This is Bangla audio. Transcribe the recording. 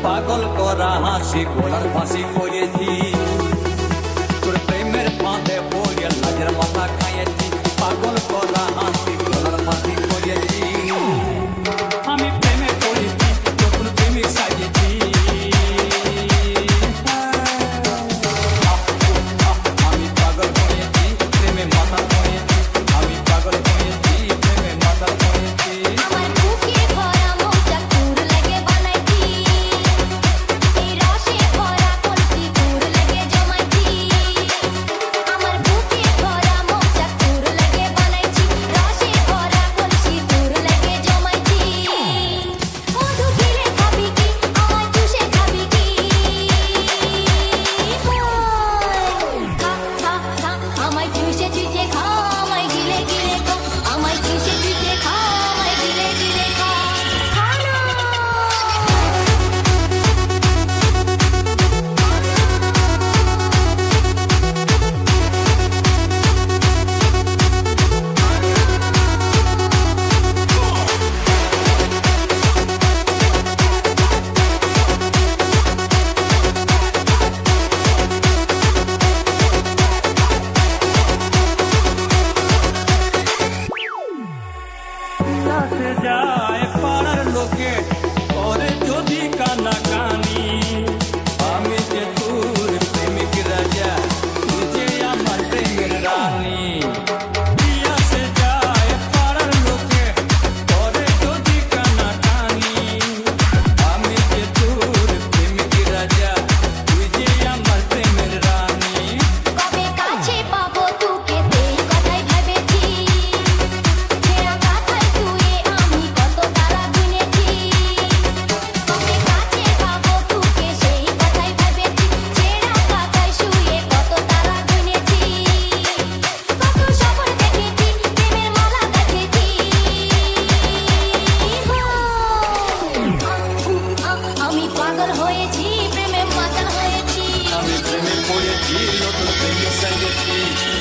পাগল করা হাসি গোলার ফাঁসি করেছি তোর প্রেমের ফাঁদে পড়ে লাজের মাথা খাইয়েছি পাগল করা হাসি গোলার ফাঁসি করেছি আমি প্রেমে পড়েছি নতুন প্রেমিক সাজিয়েছি আমি পাগল হয়েছি প্রেমে মাথা পড়েছি আমি পাগল হয়েছি প্রেমে মাথা পড়েছি আমার বুকে ভরা মৌচাক তোর লাগে বানাইছি এই রসে ভরা কলসি তোর লাগে জমাইছি আমার বুকে ভরা মৌচাক তোর লাগে বানাইছি রসে ভরা কলসি তোর লাগে জমাইছি মধু গিলে খাবি কি আমায় চুষে খাবি কি খা খা খা আমায় চুষে চুষে খা আমায় গিলে গিলে খা আমায় চুষে চুষে খা আমায় গিলে গিলে খা খানা কাছে যায় পাড়ার লোকে করে যদি কানাকানি আমি যে তোর প্রেমিক রাজা তুই যে আমার প্রেমের রানী কাছে যায় পাড়ার লোকে করে যদি কানাকানি আমি যে তোর প্রেমিক রাজা তুই যে আমার প্রেমের রানী কবে কাছে পাবো তোকে সেই কথাই ভেবেছি ছেঁড়া কাঁথায় শুয়ে আমি কত তারা গুনেছি কবে কাছে পাবো তোকে সেই কথাই ভেবেছি ছেঁড়া কাঁথায় শুয়ে কত তারা গুনেছি কত স্বপ্ন দেখেছি প্রেমের মালা গাঁথেছি আমি পাগল হয়েছি প্রেমে মাতাল হয়েছি আমি প্রেমে পড়েছি নতুন প্রেমিক সাজিয়েছি